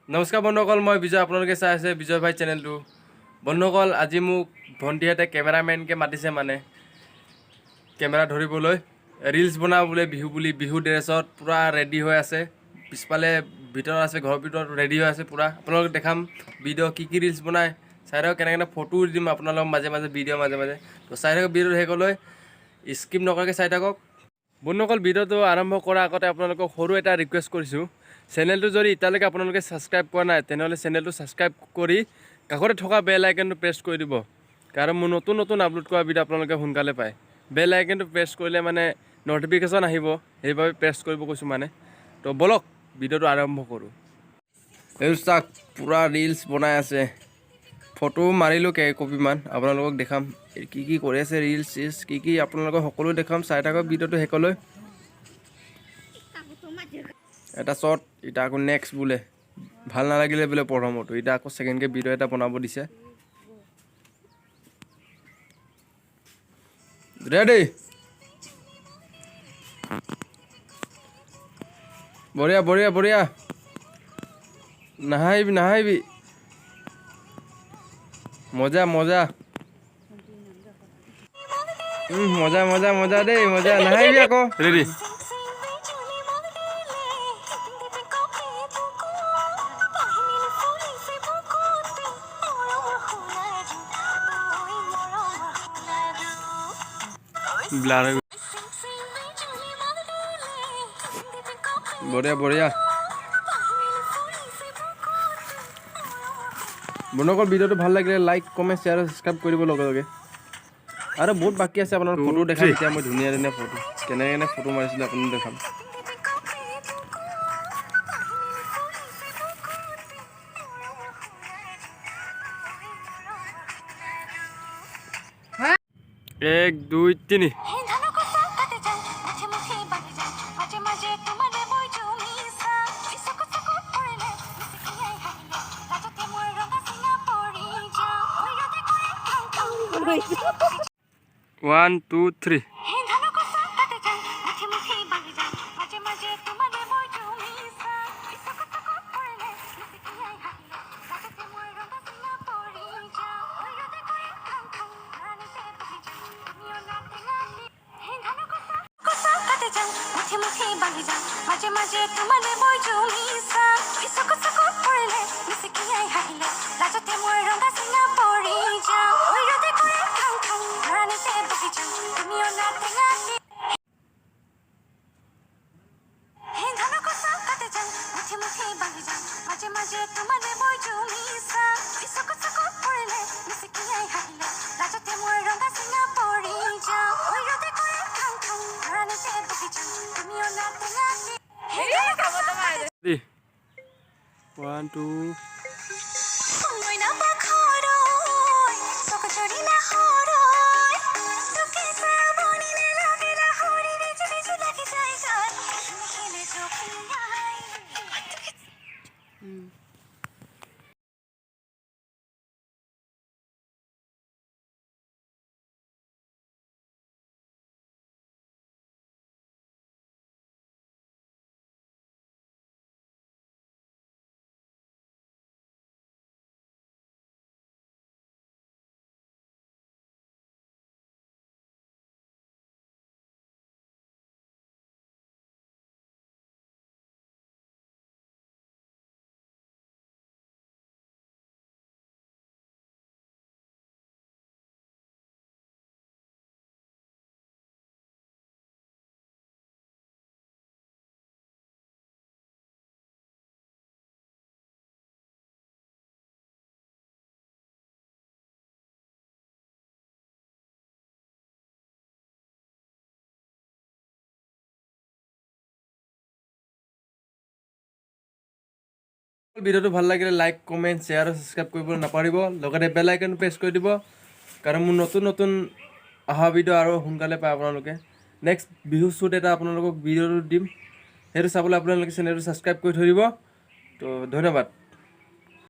নমস্কাৰ বন্ধুসকল, মই বিজয়। আপোনালোকে চাই আছে বিজয় ভাই চেনেলটো। বন্ধুসকল, আজি মোক ভণ্টিহঁতে কেমেৰামেনকৈ মাতিছে, মানে কেমেৰা ধৰিবলৈ ৰিলছ বনাবলৈ বিহু বুলি। বিহু ড্ৰেছত পূৰা ৰেডি হৈ আছে। পিছফালে ভিতৰত আছে, ঘৰৰ ভিতৰত ৰেডি হৈ আছে পূৰা। আপোনালোকক দেখাম ভিডিঅ' কি ৰিলছ বনায়, চাই থাকক। কেনেকৈ ফটো দিম আপোনালোকক মাজে মাজে, ভিডিঅ' মাজে মাজে। তো চাই থাকক ভিডিঅ'টো শেষলৈ, স্কিপ নকৰাকৈ চাই থাকক। বন্ধুসকল, ভিডিঅ'টো আৰম্ভ কৰাৰ আগতে আপোনালোকক সৰু এটা ৰিকুৱেষ্ট কৰিছোঁ। চেনেলটো যদি এতিয়ালৈকে আপোনালোকে ছাবস্ক্ৰাইব কৰা নাই, তেনেহ'লে চেনেলটো ছাবস্ক্ৰাইব কৰি কাষতে থকা বেল আইকনটো প্ৰেছ কৰি দিব, কাৰণ মোৰ নতুন নতুন আপলোড কৰা ভিডিঅ' আপোনালোকে সোনকালে পায়। বেল আইকনটো প্ৰেছ কৰিলে মানে ন'টিফিকেশ্যন আহিব, সেইবাবে প্ৰেছ কৰিব কৈছোঁ মানে। তো ব'লক ভিডিঅ'টো আৰম্ভ কৰোঁ। এই চাওক, পূৰা ৰিলছ বনাই আছে। ফটো মাৰিলোঁ কেইকপিমান, আপোনালোকক দেখাম কি কি কৰি আছে। ৰিলছ চিলছ কি কি আপোনালোকক সকলো দেখাম, চাই থাকক ভিডিঅ'টো শেষলৈ। এটা শ্বৰ্ট, এতিয়া আকৌ নেক্সট বোলে ভাল নালাগিলে বোলে প্ৰথমতো, এতিয়া আকৌ ছেকেণ্ডকৈ ভিডিঅ' এটা বনাব দিছে। ৰেডি, বঢ়িয়া বঢ়িয়া বঢ়িয়া। নাহাঁহিবি নাহাঁহিবি, মজা মজা। মজা মজা মজা দেই, মজা। নাহাঁহিবি আকৌ। ৰেডি, ব্লাৰ হৈ বঢ়িয়া বঢ়িয়া। বন্ধুসকল, ভিডিঅ'টো ভাল লাগিলে লাইক কমেণ্ট শ্বেয়াৰ আৰু ছাবস্ক্ৰাইব কৰিব লগে লগে। আৰু বহুত বাকী আছে, আপোনাৰ ফটো দেখাম এতিয়া মই। ধুনীয়া ধুনীয়া ফটো, কেনে ফটো মাৰিছিলোঁ আপোনাক দেখাম। এক দুই তিনি। One two three. One, two. ভিডিঅ'টো ভাল লাগিলে লাইক কমেণ্ট শ্বেয়াৰ আৰু ছাবস্ক্ৰাইব কৰিবলৈ নাপাহৰিব। লগতে বেল আইকন প্ৰেছ কৰি দিব, কাৰণ মোৰ নতুন নতুন অহা ভিডিঅ' আৰু সোনকালে পায় আপোনালোকে। নেক্সট বিহু শ্বুট এটা আপোনালোকক ভিডিঅ'টো দিম, সেইটো চাবলৈ আপোনালোকে চেনেলটো ছাবস্ক্ৰাইব কৰি থৈ দিব। তো ধন্যবাদ।